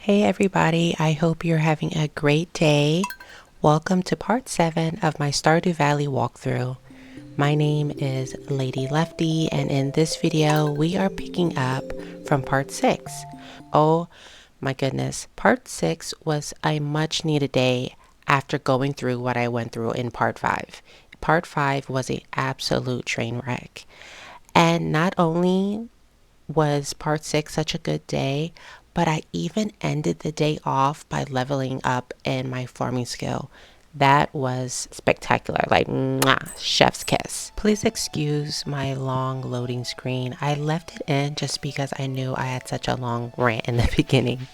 Hey everybody, I hope you're having a great day. Welcome to part 7 of my Stardew Valley walkthrough. My name is Lady Lefty, and in this video we are picking up from part 6. Oh my goodness, part 6 was a much needed day after going through what I went through in part 5. Part 5 was an absolute train wreck. And not only was part 6 such a good day, but I even ended the day off by leveling up in my farming skill. That was spectacular, like mwah, chef's kiss. Please excuse my long loading screen. I left it in just because I knew I had such a long rant in the beginning.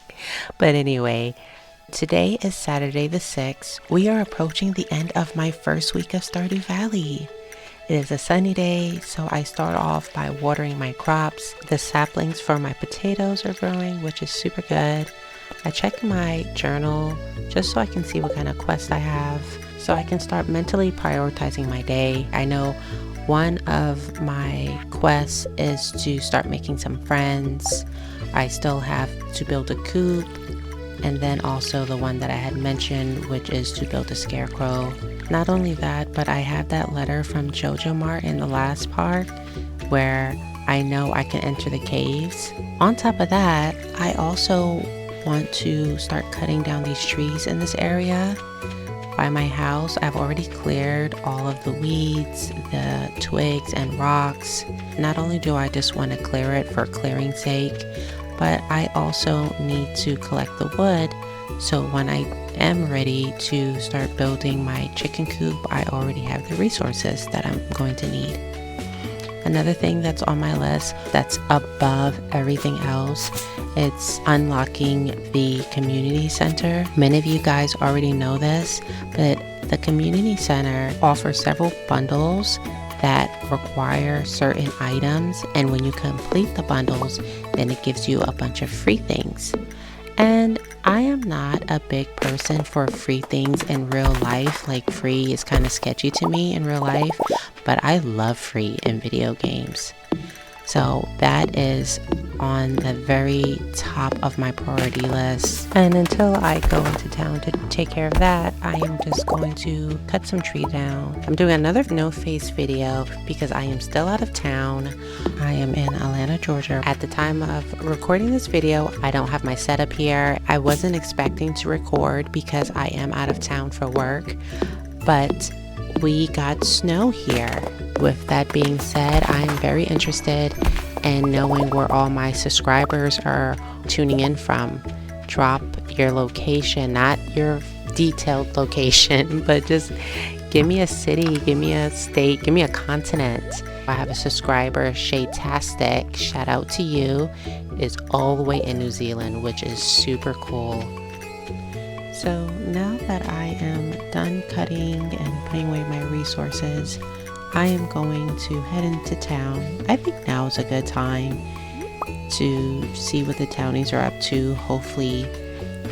But anyway, today is Saturday the 6th. We are approaching the end of my first week of Stardew Valley. It is a sunny day, so I start off by watering my crops. The saplings for my potatoes are growing, which is super good. I check my journal just so I can see what kind of quests I have, so I can start mentally prioritizing my day. I know one of my quests is to start making some friends. I still have to build a coop, and then also the one that I had mentioned, which is to build a scarecrow. Not only that, but I have that letter from Jojo Mart in the last part where I know I can enter the caves. On top of that, I also want to start cutting down these trees in this area by my house. I've already cleared all of the weeds, the twigs and rocks. Not only do I just want to clear it for clearing's sake, but I also need to collect the wood, so when I am ready to start building my chicken coop, I already have the resources that I'm going to need. Another thing that's on my list that's above everything else, it's unlocking the community center. Many of you guys already know this, but the community center offers several bundles that require certain items, and when you complete the bundles, then it gives you a bunch of free things. And I am not a big person for free things in real life. Like, free is kind of sketchy to me in real life, but I love free in video games. So that is on the very top of my priority list. And until I go into town to take care of that, I am just going to cut some tree down. I'm doing another no face video because I am still out of town. I am in Atlanta, Georgia. At the time of recording this video, I don't have my setup here. I wasn't expecting to record because I am out of town for work, but we got snow here. With that being said, I am very interested in knowing where all my subscribers are tuning in from. Drop your location, not your detailed location, but just give me a city, give me a state, give me a continent. I have a subscriber, Shaytastic, shout out to you, is all the way in New Zealand, which is super cool. So now that I am done cutting and putting away my resources, I am going to head into town. I think now is a good time to see what the townies are up to. Hopefully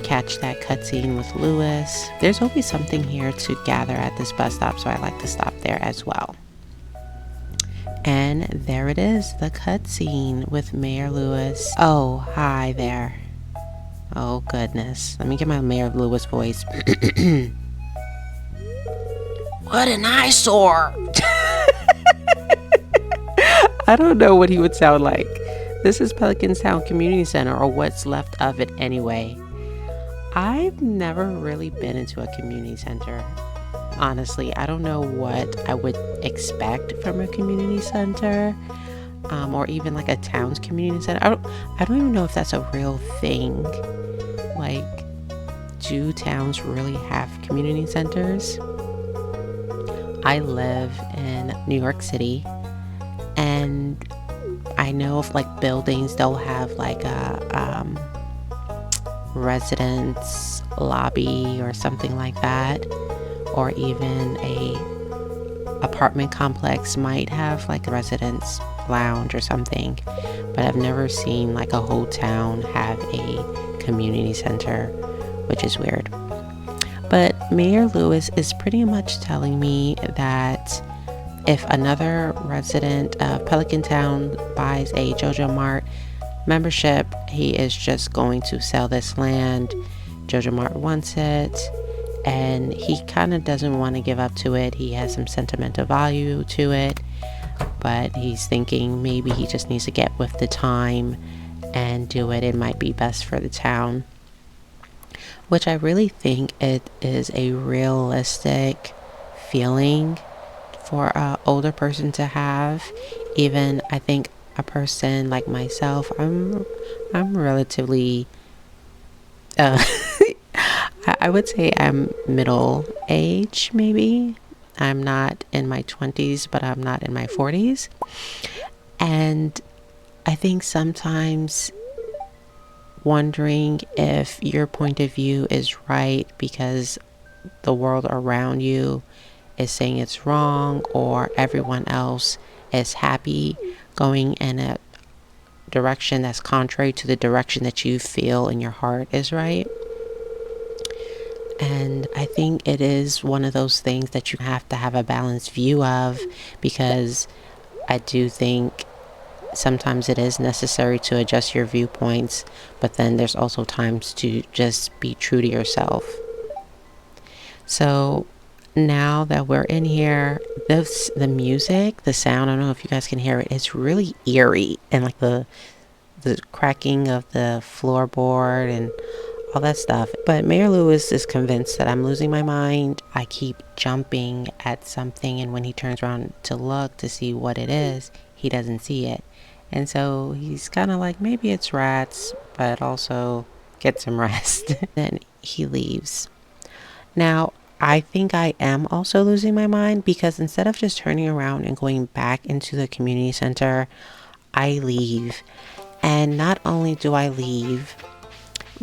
catch that cutscene with Lewis. There's always something here to gather at this bus stop, so I like to stop there as well. And there it is, the cutscene with Mayor Lewis. Oh, hi there. Oh goodness, let me get my Mayor Lewis voice. What an eyesore! I don't know what he would sound like. This is Pelican Town Community Center, or what's left of it anyway. I've never really been into a community center. Honestly, I don't know what I would expect from a community center, or even like a town's community center. I don't even know if that's a real thing. Like, do towns really have community centers? I live in New York City, and I know of like buildings, they'll have like a residence lobby or something like that, or even a apartment complex might have like a residence lounge or something, but I've never seen like a whole town have a community center, which is weird. But Mayor Lewis is pretty much telling me that if another resident of Pelican Town buys a Jojo Mart, membership. He is just going to sell this land. Jojo Mart wants it, and he kind of doesn't want to give up to it. He has some sentimental value to it, but he's thinking maybe he just needs to get with the time and do it. It might be best for the town, which I really think it is a realistic feeling for an older person to have. Even I think a person like myself, I'm relatively I would say I'm middle age, maybe. I'm not in my 20s, but I'm not in my 40s. And I think sometimes wondering if your point of view is right because the world around you is saying it's wrong, or everyone else is happy going in a direction that's contrary to the direction that you feel in your heart is right. And I think it is one of those things that you have to have a balanced view of, because I do think sometimes it is necessary to adjust your viewpoints, but then there's also times to just be true to yourself. So now that we're in here, the music, the sound, I don't know if you guys can hear it, it's really eerie, and like the cracking of the floorboard and all that stuff. But Mayor Lewis is convinced that I'm losing my mind. I keep jumping at something, and when he turns around to look to see what it is, he doesn't see it. And so he's kind of like, maybe it's rats, but also get some rest. Then he leaves. Now, I think I am also losing my mind, because instead of just turning around and going back into the community center, I leave. And not only do I leave,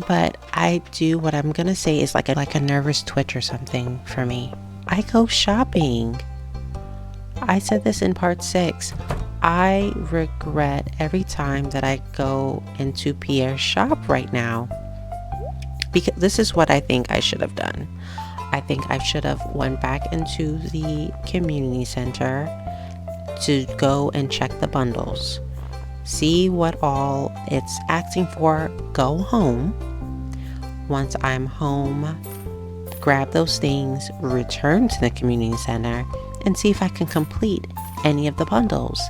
but I do what I'm gonna say is like a nervous twitch or something for me. I go shopping. I said this in part 6. I regret every time that I go into Pierre's shop right now, because this is what I think I should have done. I think I should have went back into the community center to go and check the bundles, see what all it's asking for, go home. Once I'm home, grab those things, return to the community center, and see if I can complete any of the bundles.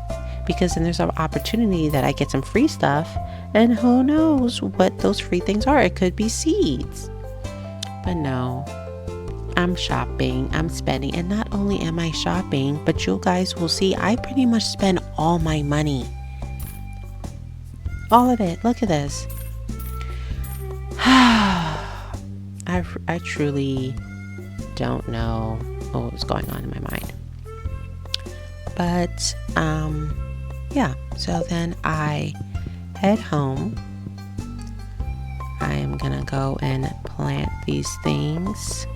Because then there's an opportunity that I get some free stuff, and who knows what those free things are. It could be seeds. But no, I'm shopping, I'm spending, and not only am I shopping, but you guys will see I pretty much spend all my money. All of it. Look at this. I truly don't know what was going on in my mind. But yeah, so then I head home. I am gonna go and plant these things.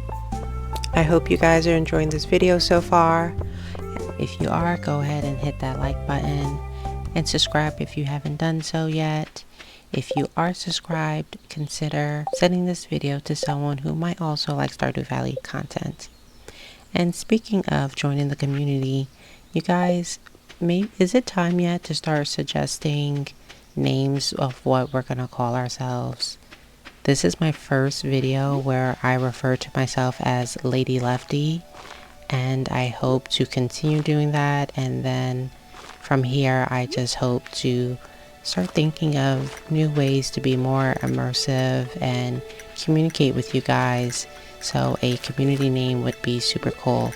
I hope you guys are enjoying this video so far. If you are, go ahead and hit that like button and subscribe if you haven't done so yet. If you are subscribed, consider sending this video to someone who might also like Stardew Valley content. And speaking of joining the community, you guys, is it time yet to start suggesting names of what we're gonna call ourselves? This is my first video where I refer to myself as Lady Lefty, and I hope to continue doing that. And then from here, I just hope to start thinking of new ways to be more immersive and communicate with you guys. So a community name would be super cool.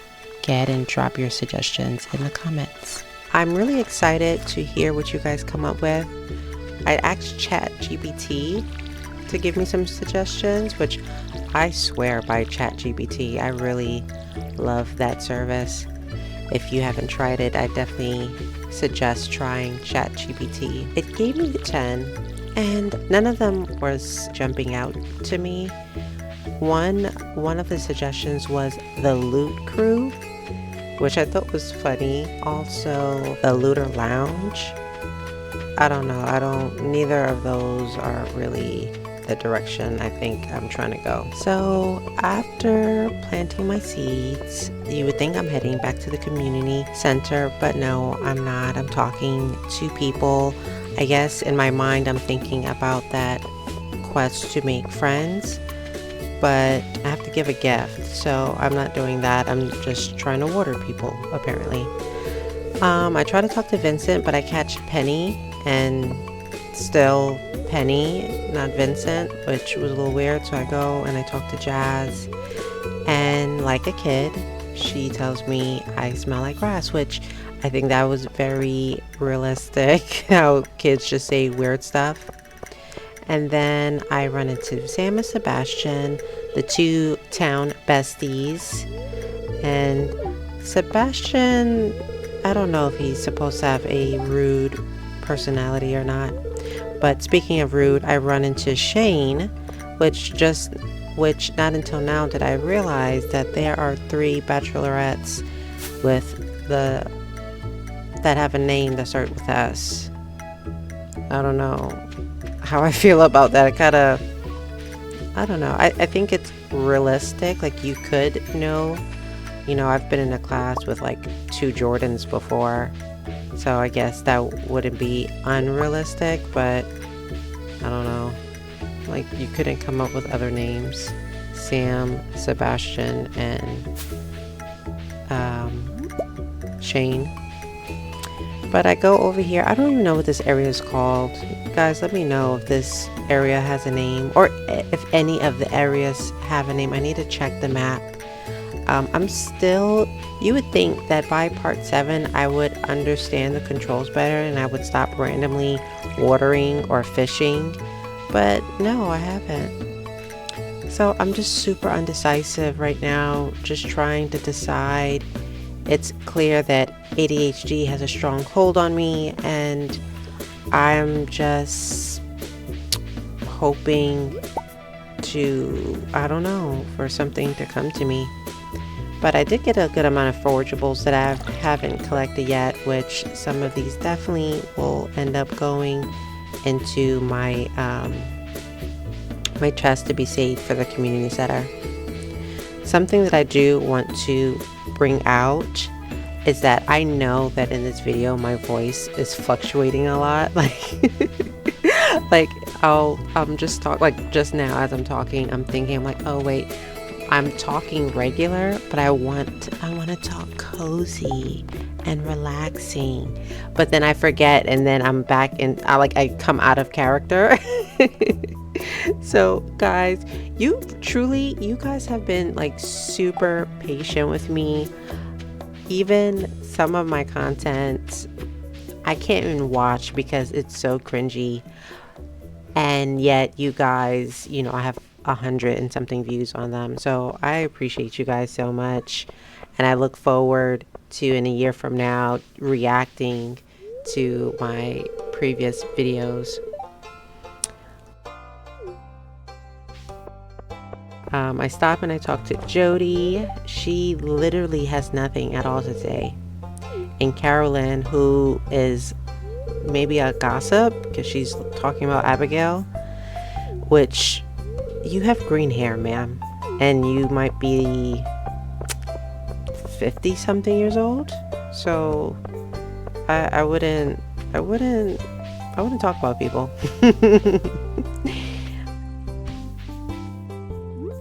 Go ahead and drop your suggestions in the comments. I'm really excited to hear what you guys come up with. I asked ChatGPT to give me some suggestions, which I swear by ChatGPT. I really love that service. If you haven't tried it, I definitely suggest trying ChatGPT. It gave me 10, and none of them was jumping out to me. One of the suggestions was the Loot Crew, which I thought was funny. Also, the Looter Lounge. I don't know. Neither of those are really the direction I think I'm trying to go. So after planting my seeds, you would think I'm heading back to the community center, but no, I'm not. I'm talking to people. I guess in my mind I'm thinking about that quest to make friends, but I have to give a gift, so I'm not doing that. I'm just trying to water people, apparently. I try to talk to Vincent, but I catch Penny, and still Penny, not Vincent, which was a little weird. So I go and I talk to Jazz, and like a kid, she tells me I smell like grass, which I think that was very realistic, how kids just say weird stuff. And then I run into Sam and Sebastian, the two town besties. And Sebastian, I don't know if he's supposed to have a rude personality or not. But speaking of rude, I run into Shane, which not until now did I realize that there are 3 bachelorettes that have a name that start with S. I don't know how I feel about that. I don't know. I think it's realistic. Like, you could know. You know, I've been in a class with like 2 Jordans before, so I guess that wouldn't be unrealistic, but I don't know. Like, you couldn't come up with other names. Sam, Sebastian, and Shane. But I go over here. I don't even know what this area is called. Guys, let me know if this area has a name, or if any of the areas have a name. I need to check the map. You would think that by part 7 I would understand the controls better and I would stop randomly watering or fishing, but no, I haven't. So I'm just super undecisive right now, just trying to decide. It's clear that ADHD has a strong hold on me, and I'm just hoping for something to come to me. But I did get a good amount of forageables that I haven't collected yet, which some of these definitely will end up going into my my chest to be saved for the community center. Something that I do want to bring out is that I know that in this video my voice is fluctuating a lot. Like I'm just talk like just now as I'm talking, I'm thinking, I'm like, oh wait, I'm talking regular, but I want to talk cozy and relaxing. But then I forget, and then I'm back in. I come out of character. So guys, you guys have been like super patient with me. Even some of my content I can't even watch because it's so cringy. And yet you guys, you know, I have 100 and something views on them, so I appreciate you guys so much, and I look forward to, in a year from now, reacting to my previous videos. I stop and I talk to Jody. She literally has nothing at all to say. And Carolyn, who is maybe a gossip because she's talking about Abigail, which, you have green hair, ma'am, and you might be 50 something years old, so I wouldn't talk about people.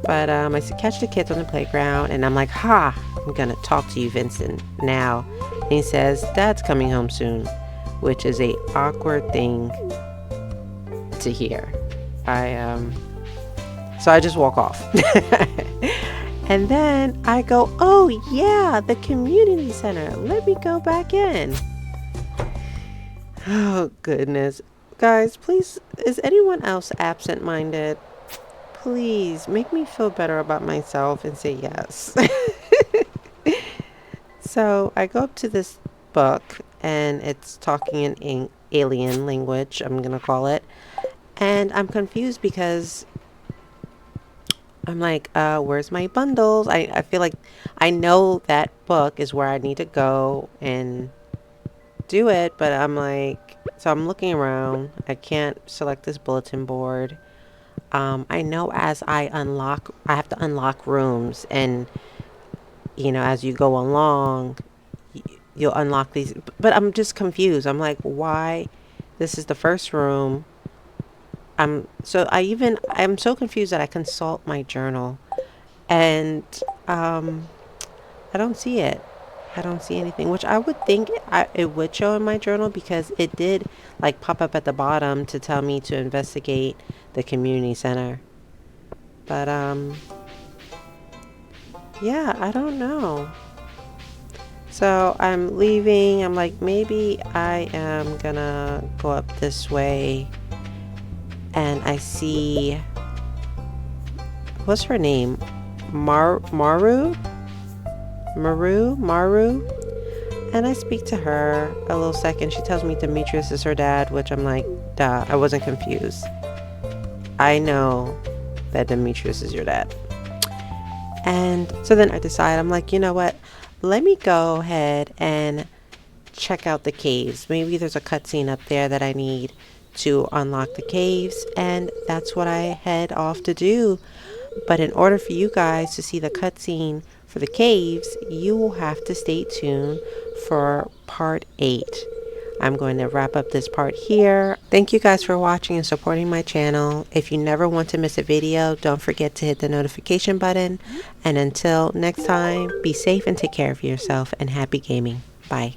But I catch the kids on the playground, and I'm like, ha, I'm gonna talk to you, Vincent, now. And he says, Dad's coming home soon, which is a awkward thing to hear. So I just walk off. And then I go, oh yeah, the community center. Let me go back in. Oh goodness. Guys, please, is anyone else absent-minded? Please make me feel better about myself and say yes. So I go up to this book, and it's talking in alien language, I'm gonna call it. And I'm confused because I'm like, where's my bundles? I feel like I know that book is where I need to go and do it, but I'm like, so I'm looking around. I can't select this bulletin board. I know as I have to unlock rooms, and you know, as you go along, you'll unlock these. But I'm just confused. I'm like, why? This is the first room. I'm so confused that I consult my journal, and um, I don't see it. I don't see anything, which I would think it would show in my journal because it did like pop up at the bottom to tell me to investigate the community center. But yeah, I don't know. So I'm leaving. I'm like, maybe I am gonna go up this way, and I see, what's her name? Maru. And I speak to her a little second. She tells me Demetrius is her dad, which I'm like, duh, I wasn't confused. I know that Demetrius is your dad. And so then I decide, I'm like, you know what? Let me go ahead and check out the caves. Maybe there's a cutscene up there that I need to unlock the caves, and that's what I head off to do. But in order for you guys to see the cutscene for the caves, you will have to stay tuned for part 8. I'm going to wrap up this part here. Thank you guys for watching and supporting my channel. If you never want to miss a video, don't forget to hit the notification button. And until next time, be safe and take care of yourself, and happy gaming. Bye.